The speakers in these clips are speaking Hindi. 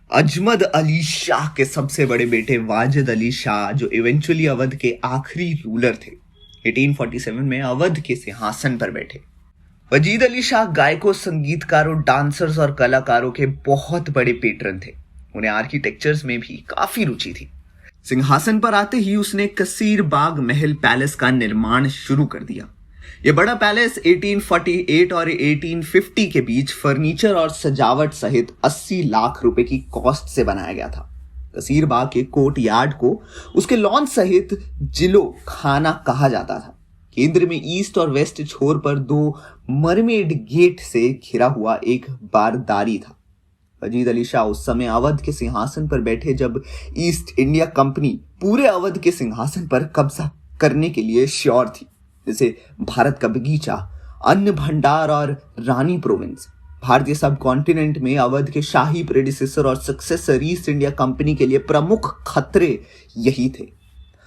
अजमद अली शाह के सबसे बड़े बेटे वाजिद अली शाह, जो इवेंचुअली अवध के आखिरी रूलर थे, 1847 में अवध के सिंहासन पर बैठे। वजीद अली शाह गायकों, संगीतकारों, डांसर्स और कलाकारों के बहुत बड़े पेट्रन थे। उन्हें आर्किटेक्चर्स में भी काफी रुचि थी। सिंहासन पर आते ही उसने कसीर बाग महल पैलेस का निर्माण शुरू कर दिया। यह बड़ा पैलेस 1848 और 1850 के बीच फर्नीचर और सजावट सहित 80 लाख रुपए की कॉस्ट से बनाया गया था। कसीर बाग के कोर्ट यार्ड को उसके लॉन सहित जिलो खाना कहा जाता था। केंद्र में ईस्ट और वेस्ट छोर पर 2 मरमेड गेट से घिरा हुआ एक बारदारी था। वजीद अली शाह उस समय अवध के सिंहासन पर बैठे जब ईस्ट इंडिया कंपनी पूरे अवध के सिंहासन पर कब्जा करने के लिए श्योर थी, जैसे भारत का बगीचा, अन्न भंडार और रानी प्रोविंस। भारतीय सब कॉन्टिनेंट में अवध के शाही प्रेडिसेसर और सक्सेसर ईस्ट इंडिया कंपनी के लिए प्रमुख खतरे यही थे।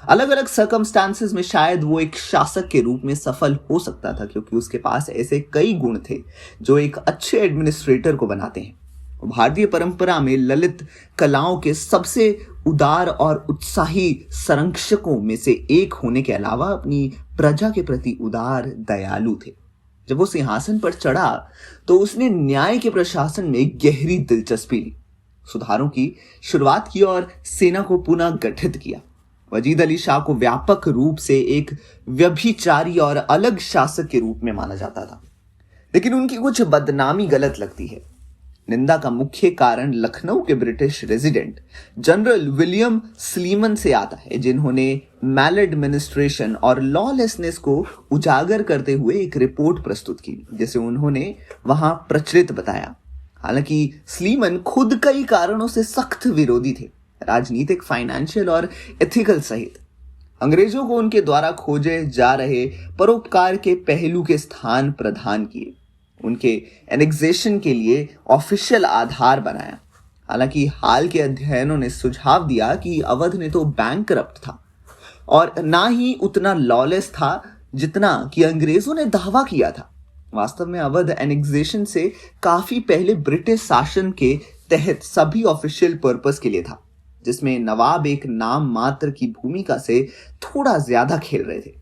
अलग अलग सर्कमस्टांसेस में शायद वो एक शासक के रूप में सफल हो सकता था, क्योंकि उसके पास ऐसे कई गुण थे जो एक अच्छे एडमिनिस्ट्रेटर को बनाते हैं। भारतीय परंपरा में ललित कलाओं के सबसे उदार और उत्साही संरक्षकों में से एक होने के अलावा अपनी प्रजा के प्रति उदार दयालु थे। जब वो सिंहासन पर चढ़ा तो उसने न्याय के प्रशासन में गहरी दिलचस्पी ली, सुधारों की शुरुआत की और सेना को पुनः गठित किया। वजीद अली शाह को व्यापक रूप से एक व्यभिचारी और अलग शासक के रूप में माना जाता था, लेकिन उनकी कुछ बदनामी गलत लगती है। निंदा का मुख्य कारण लखनऊ के British resident general William Sleeman से आता है, जिन्होंने मैल एडमिनिस्ट्रेशन और लॉलेसनेस को उजागर करते हुए एक रिपोर्ट प्रस्तुत की, जिसे उन्होंने वहां प्रचलित बताया। हालांकि स्लीमन खुद कई कारणों से सख्त विरोधी थे, राजनीतिक, फाइनेंशियल और एथिकल सहित। अंग्रेजों को उनके द्वारा खोजे जा रहे परोपकार के पहलू के स्थान प्रदान किए, उनके एनेक्सेशन के लिए ऑफिशियल आधार बनाया। हालांकि हाल के अध्ययनों ने सुझाव दिया कि अवध ने तो बैंकरप्ट था और ना ही उतना लॉलेस था जितना कि अंग्रेजों ने दावा किया था। वास्तव में अवध एनेक्सेशन से काफी पहले ब्रिटिश शासन के तहत सभी ऑफिशियल पर्पस के लिए था, जिसमें नवाब एक नाम मात्र की भूमिका से थोड़ा ज्यादा खेल रहे थे।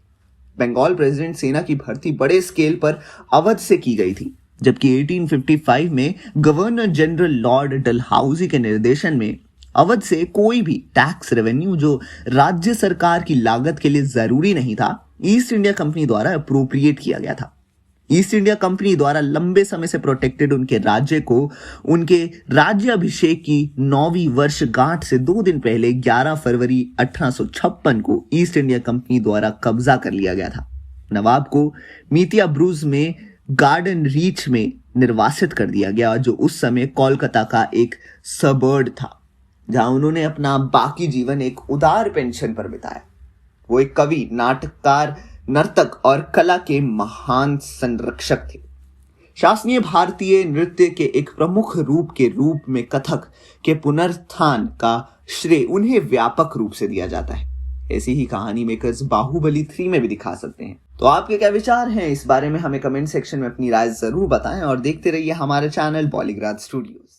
बंगाल प्रेसिडेंट सेना की भर्ती बड़े स्केल पर अवध से की गई थी, जबकि 1855 में गवर्नर जनरल लॉर्ड डलहौजी के निर्देशन में अवध से कोई भी टैक्स रेवेन्यू जो राज्य सरकार की लागत के लिए जरूरी नहीं था, ईस्ट इंडिया कंपनी द्वारा अप्रोप्रिएट किया गया था। ईस्ट इंडिया कंपनी द्वारा लंबे समय से प्रोटेक्टेड उनके राज्य को उनके राज्याभिषेक की 9वीं वर्षगांठ से 2 दिन पहले 11 फरवरी 1856 को ईस्ट इंडिया कंपनी द्वारा कब्जा कर लिया गया था। नवाब को मीतिया ब्रूज में गार्डन रीच में निर्वासित कर दिया गया, जो उस समय कोलकाता का एक सबर्ड था, जहां उन्होंने अपना बाकी जीवन एक उदार पेंशन पर बिताया। वो एक कवि, नाटककार, नर्तक और कला के महान संरक्षक थे। शास्त्रीय भारतीय नृत्य के एक प्रमुख रूप के रूप में कथक के पुनरुत्थान का श्रेय उन्हें व्यापक रूप से दिया जाता है। ऐसी ही कहानी मेकर्स बाहुबली 3 में भी दिखा सकते हैं। तो आपके क्या विचार हैं इस बारे में? हमें कमेंट सेक्शन में अपनी राय जरूर बताएं और देखते रहिए हमारे चैनल बॉलीग्राज स्टूडियोज।